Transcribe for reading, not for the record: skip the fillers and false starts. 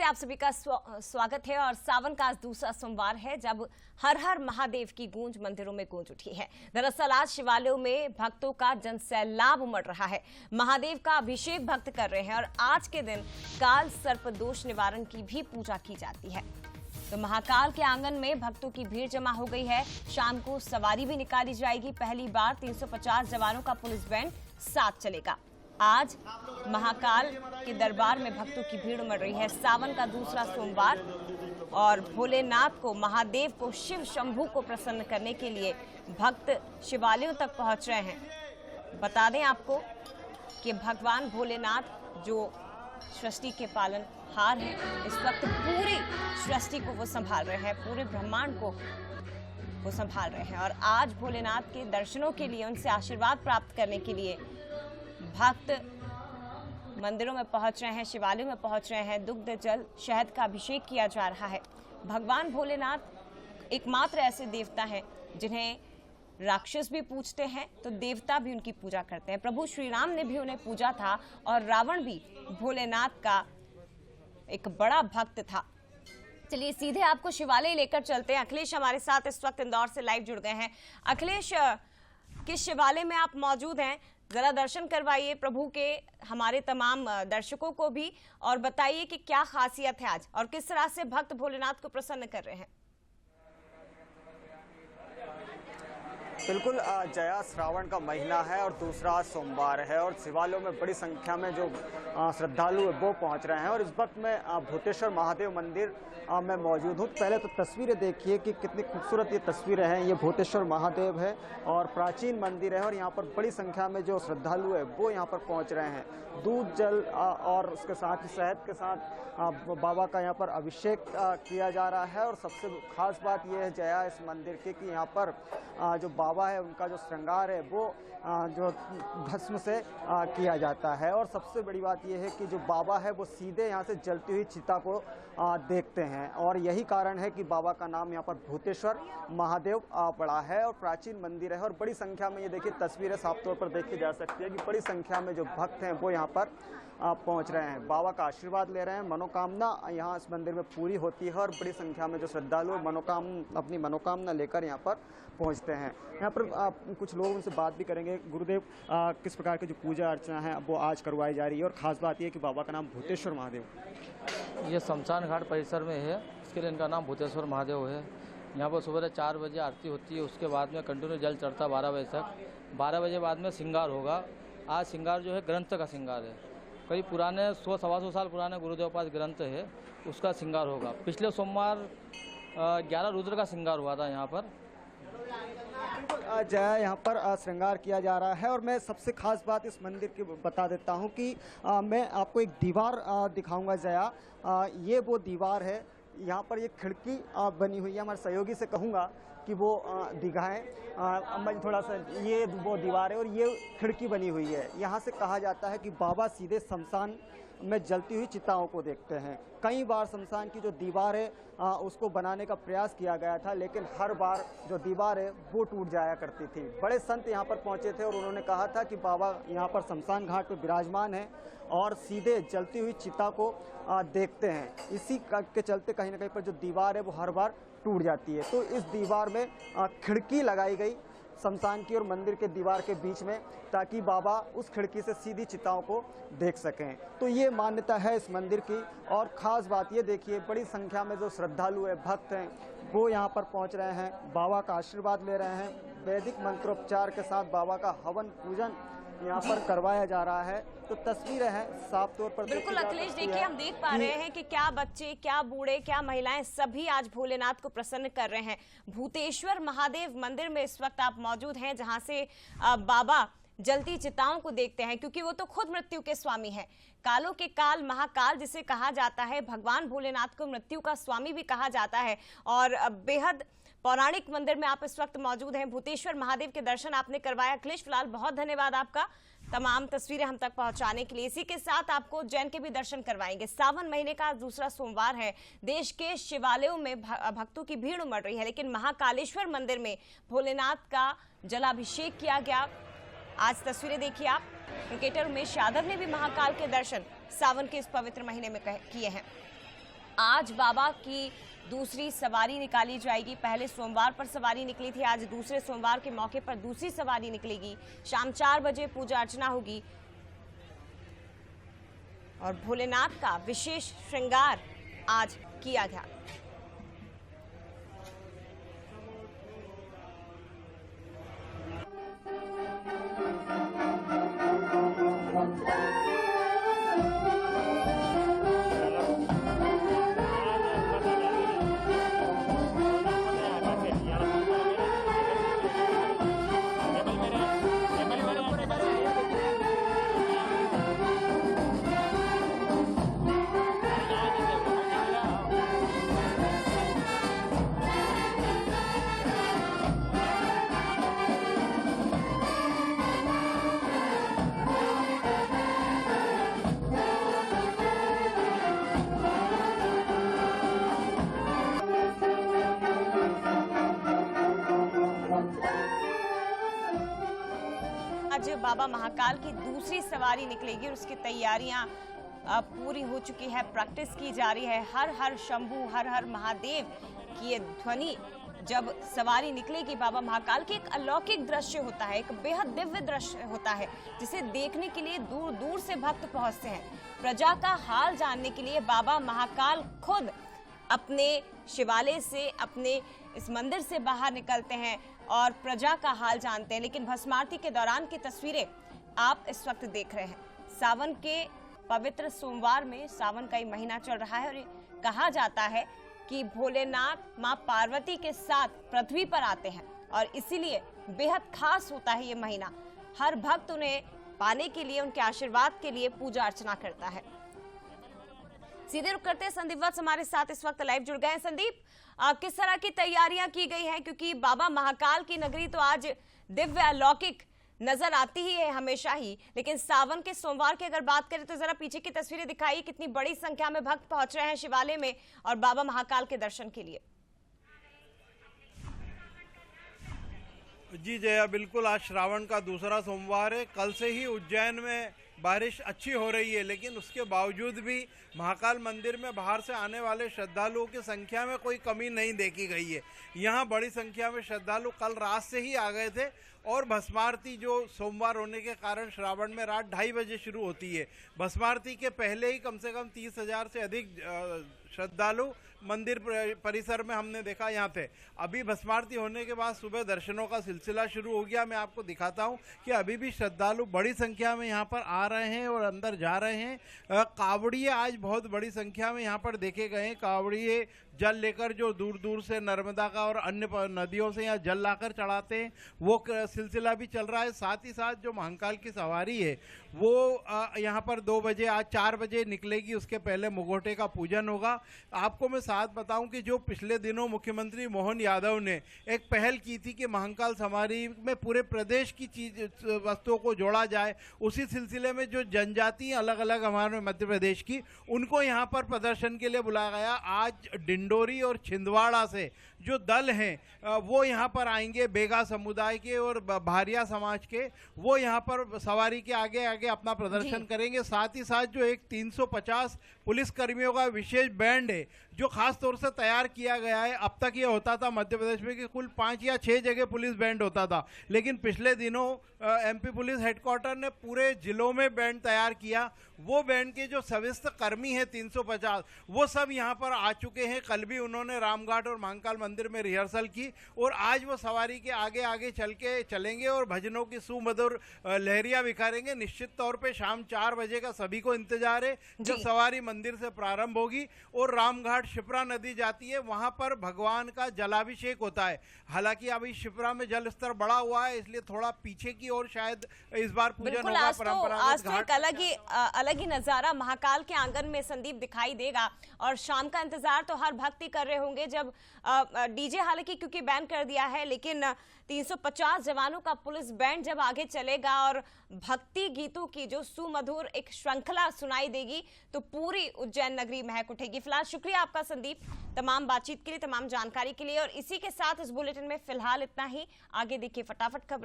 आप सभी का स्वागत है। और सावन का आज दूसरा सोमवार है जब हर हर महादेव की गूंज मंदिरों में गूंज उठी है। दरअसल आज शिवालयों में भक्तों का जनसैलाब उमड़ रहा है। महादेव का अभिषेक भक्त कर रहे हैं और आज के दिन काल सर्प दोष निवारण की भी पूजा की जाती है। तो महाकाल के आंगन में भक्तों की भीड़ जमा हो गई है। शाम को सवारी भी निकाली जाएगी। पहली बार 350 जवानों का पुलिस बैंड साथ चलेगा। आज महाकाल के दरबार में भक्तों की भीड़ उमड़ रही है। सावन का दूसरा सोमवार और भोलेनाथ को, महादेव को, शिव शंभू को प्रसन्न करने के लिए भक्त शिवालयों तक पहुंच रहे हैं। बता दें आपको कि भगवान भोलेनाथ जो सृष्टि के पालनहार हैं, इस वक्त पूरी सृष्टि को वो संभाल रहे हैं, पूरे ब्रह्मांड को वो संभाल रहे हैं। और आज भोलेनाथ के दर्शनों के लिए, उनसे आशीर्वाद प्राप्त करने के लिए भक्त मंदिरों में पहुंच रहे हैं, शिवालयों में पहुंच रहे हैं। दुग्ध जल शहद का अभिषेक किया जा रहा है। भगवान भोलेनाथ एकमात्र ऐसे देवता हैं जिन्हें राक्षस भी पूजते हैं तो देवता भी उनकी पूजा करते हैं। प्रभु श्री राम ने भी उन्हें पूजा था और रावण भी भोलेनाथ का एक बड़ा भक्त था। चलिए सीधे आपको शिवालय लेकर चलते हैं। अखिलेश हमारे साथ इस वक्त इंदौर से लाइव जुड़ गए हैं। अखिलेश, किस शिवालय में आप मौजूद हैं? जरा दर्शन करवाइए प्रभु के हमारे तमाम दर्शकों को भी, और बताइए कि क्या खासियत है आज और किस तरह से भक्त भोलेनाथ को प्रसन्न कर रहे हैं। बिल्कुल जया, श्रावण का महीना है और दूसरा सोमवार है और शिवालयों में बड़ी संख्या में जो श्रद्धालु है वो पहुंच रहे हैं। और इस वक्त मैं भूतेश्वर महादेव मंदिर में मौजूद हूँ। पहले तो तस्वीरें देखिए कि कितनी खूबसूरत ये तस्वीरें हैं। ये भूतेश्वर महादेव है और प्राचीन मंदिर है और यहाँ पर बड़ी संख्या में जो श्रद्धालु है वो यहाँ पर पहुँच रहे हैं। दूध जल और उसके साथ ही शहद के साथ बाबा का यहाँ पर अभिषेक किया जा रहा है। और सबसे खास बात यह है जया इस मंदिर की कि यहाँ पर जो बाबा है उनका जो श्रृंगार है वो जो भस्म से किया जाता है। और सबसे बड़ी बात यह है कि जो बाबा है वो सीधे यहाँ से जलती हुई चिता को देखते हैं और यही कारण है कि बाबा का नाम यहाँ पर भूतेश्वर महादेव पड़ा है। और प्राचीन मंदिर है और बड़ी संख्या में, ये देखिए तस्वीरें साफ तौर पर देखी जा सकती है कि बड़ी संख्या में जो भक्त हैं वो यहाँ पर पहुँच रहे हैं, बाबा का आशीर्वाद ले रहे हैं। मनोकामना यहाँ इस मंदिर में पूरी होती है और बड़ी संख्या में जो श्रद्धालु अपनी मनोकामना लेकर यहाँ पर पहुँचते हैं। यहाँ पर कुछ लोग उनसे बात भी करेंगे। गुरुदेव, किस प्रकार की जो पूजा अर्चना है वो आज करवाई जा रही है और ख़ास बात यह है कि बाबा का नाम भूतेश्वर महादेव, ये शमशान घाट परिसर में है, इसके लिए इनका नाम भूतेश्वर महादेव है। यहाँ पर सुबह 4 बजे आरती होती है, उसके बाद में कंटिन्यू जल चढ़ता 12 बजे तक। 12 बजे बाद में श्रृंगार होगा। आज श्रृंगार जो है ग्रंथ का श्रृंगार है, कई पुराने 100-125 साल पुराने गुरुदेव पास ग्रंथ है, उसका श्रृंगार होगा। पिछले सोमवार 11 रुद्र का श्रृंगार हुआ था यहाँ पर। जया, यहाँ पर श्रृंगार किया जा रहा है। और मैं सबसे खास बात इस मंदिर की बता देता हूँ कि मैं आपको एक दीवार दिखाऊंगा जया। ये वो दीवार है, यहाँ पर ये खिड़की बनी हुई है। हमारे सहयोगी से कहूँगा कि वो दिखाएं। अम्मा जी थोड़ा सा, ये वो दीवार है और ये खिड़की बनी हुई है। यहाँ से कहा जाता है कि बाबा सीधे शमशान में जलती हुई चिताओं को देखते हैं। कई बार शमशान की जो दीवार है उसको बनाने का प्रयास किया गया था, लेकिन हर बार जो दीवार है वो टूट जाया करती थी। बड़े संत यहाँ पर पहुँचे थे और उन्होंने कहा था कि बाबा यहाँ पर शमशान घाट पर विराजमान है और सीधे जलती हुई चिता को देखते हैं। इसी के चलते कहीं ना कहीं पर जो दीवार है वो हर बार टूट जाती है। तो इस दीवार में खिड़की लगाई गई शमशान की और मंदिर के दीवार के बीच में, ताकि बाबा उस खिड़की से सीधी चिताओं को देख सकें। तो ये मान्यता है इस मंदिर की। और ख़ास बात ये देखिए, बड़ी संख्या में जो श्रद्धालु है, भक्त हैं, वो यहाँ पर पहुँच रहे हैं, बाबा का आशीर्वाद ले रहे हैं। वैदिक मंत्रोपचार के साथ बाबा का हवन पूजन यहाँ पर करवाया जा रहा है। तो तस्वीरें हैं साफ तौर पर। बिल्कुल अखिलेश, देखिए हम देख पा रहे हैं कि क्या बच्चे, क्या बूढ़े, क्या महिलाएं, सभी आज भोलेनाथ को प्रसन्न कर रहे हैं। भूतेश्वर महादेव मंदिर में इस वक्त आप मौजूद हैं, जहां से बाबा जलती चिताओं को देखते हैं, क्योंकि वो तो खुद मृत्यु के स्वामी हैं। कालों के काल महाकाल जिसे कहा जाता है, भगवान भोलेनाथ को मृत्यु का स्वामी भी कहा जाता है। और बेहद पौराणिक मंदिर में आप इस वक्त मौजूद हैं। भूतेश्वर महादेव के दर्शन आपने करवाया। अखिलेश, फिलहाल बहुत धन्यवाद आपका तमाम तस्वीरें हम तक पहुंचाने के लिए। इसी के साथ आपको जैन के भी दर्शन करवाएंगे। सावन महीने का दूसरा सोमवार है। देश के शिवालयों में भक्तों की भीड़ उमड़ रही है, लेकिन महाकालेश्वर मंदिर में भोलेनाथ का जलाभिषेक किया गया। आज तस्वीरें देखिए आप। क्रिकेटर उमेश यादव ने भी महाकाल के दर्शन सावन के इस पवित्र महीने में किए हैं। आज बाबा की दूसरी सवारी निकाली जाएगी। पहले सोमवार पर सवारी निकली थी, आज दूसरे सोमवार के मौके पर दूसरी सवारी निकलेगी। शाम 4 बजे पूजा अर्चना होगी और भोलेनाथ का विशेष श्रृंगार आज किया गया। आज बाबा महाकाल की दूसरी सवारी निकलेगी और उसकी तैयारियां पूरी हो चुकी है, प्रैक्टिस की जा रही है। हर हर शंभू हर हर महादेव की ये ध्वनि जब सवारी निकलेगी बाबा महाकाल की, एक अलौकिक दृश्य होता है, एक बेहद दिव्य दृश्य होता है जिसे देखने के लिए दूर दूर से भक्त पहुंचते हैं। प्रजा का हाल जानने के लिए बाबा महाकाल खुद अपने शिवालय से, अपने इस मंदिर से बाहर निकलते हैं और प्रजा का हाल जानते हैं। लेकिन भस्मारती के दौरान की तस्वीरें आप इस वक्त देख रहे हैं। सावन के पवित्र सोमवार में, सावन का ही महीना चल रहा है और कहा जाता है कि भोलेनाथ मां पार्वती के साथ पृथ्वी पर आते हैं और इसीलिए बेहद खास होता है ये महीना। हर भक्त उन्हें पाने के लिए, उनके आशीर्वाद के लिए पूजा अर्चना करता है। सीधे रुक करते हैं, संदीप वत्स हमारे साथ इस वक्त लाइव जुड़ गए हैं। संदीप, किस तरह की तैयारियां की गई हैं, क्योंकि बाबा महाकाल की नगरी तो आज दिव्य अलौकिक नजर आती ही है हमेशा ही, लेकिन सावन के सोमवार की अगर बात करें तो जरा पीछे की तस्वीरें दिखाई, कितनी बड़ी संख्या में भक्त पहुंच रहे हैं शिवालय में और बाबा महाकाल के दर्शन के लिए। जी जया, बिल्कुल आज श्रावण का दूसरा सोमवार है। कल से ही उज्जैन में बारिश अच्छी हो रही है, लेकिन उसके बावजूद भी महाकाल मंदिर में बाहर से आने वाले श्रद्धालुओं की संख्या में कोई कमी नहीं देखी गई है। यहाँ बड़ी संख्या में श्रद्धालु कल रात से ही आ गए थे और भस्मारती जो सोमवार होने के कारण श्रावण में रात 2:30 बजे शुरू होती है। भस्मारती के पहले ही कम से कम 30,000 से अधिक श्रद्धालु मंदिर परिसर में हमने देखा यहाँ थे। अभी भस्मारती होने के बाद सुबह दर्शनों का सिलसिला शुरू हो गया। मैं आपको दिखाता हूँ कि अभी भी श्रद्धालु बड़ी संख्या में यहाँ पर आ रहे हैं और अंदर जा रहे हैं। कावड़िए आज बहुत बड़ी संख्या में यहाँ पर देखे गए हैं। कावड़िए जल लेकर जो दूर दूर से नर्मदा का और अन्य नदियों से यहाँ जल लाकर चढ़ाते हैं, वो सिलसिला भी चल रहा है। साथ ही साथ जो महाकाल की सवारी है वो यहाँ पर 2 बजे, आज 4 बजे निकलेगी। उसके पहले मुखौटे का पूजन होगा। आपको मैं साथ बताऊं कि जो पिछले दिनों मुख्यमंत्री मोहन यादव ने एक पहल की थी कि महाकाल सवारी में पूरे प्रदेश की वस्तुओं को जोड़ा जाए, उसी सिलसिले में जो जनजाति अलग अलग हमारे मध्य प्रदेश की, उनको यहाँ पर प्रदर्शन के लिए बुलाया गया। आज डिंडोरी और छिंदवाड़ा से जो दल हैं वो यहाँ पर आएंगे, बेगा समुदाय के और भारिया समाज के, वो यहाँ पर सवारी के आगे आगे अपना प्रदर्शन करेंगे। साथ ही साथ जो एक 350 पुलिस कर्मियों का विशेष बैंड है जो खास तौर से तैयार किया गया है। अब तक ये होता था मध्य प्रदेश में कि कुल 5 या 6 जगह पुलिस बैंड होता था, लेकिन पिछले दिनों एमपी पुलिस हेडक्वार्टर ने पूरे जिलों में बैंड तैयार किया। वो बैंड के जो सविस्त कर्मी हैं 350, वो सब यहाँ पर आ चुके हैं। कल भी उन्होंने रामघाट और महाकाल मंदिर में रिहर्सल की और आज वो सवारी के आगे आगे चलेंगे और भजनों की सुमधुर लहरियां बिखारेंगे। निश्चित तौर पे शाम 4 बजे का सभी को इंतजार है जब सवारी मंदिर से प्रारंभ होगी और रामघाट शिप्रा नदी जाती है, वहां पर भगवान का जलाभिषेक होता है। हालांकि अभी शिप्रा में जल स्तर बढ़ा हुआ है, इसलिए थोड़ा पीछे की ओर शायद इस बार पूजन होगा। आज तो एक अलग ही नजारा महाकाल के आंगन में संदीप दिखाई देगा और शाम का इंतजार तो हर भक्ति कर रहे होंगे जब डीजे हालांकि क्योंकि बैन कर दिया है, लेकिन 350 जवानों का पुलिस बैंड जब आगे चलेगा और भक्ति गीतों की जो सुमधुर एक श्रृंखला सुनाई देगी तो पूरी उज्जैन नगरी महक उठेगी। फिलहाल शुक्रिया आपका संदीप, तमाम बातचीत के लिए, तमाम जानकारी के लिए। और इसी के साथ इस बुलेटिन में फिलहाल इतना ही। आगे देखिए फटाफट खबरें।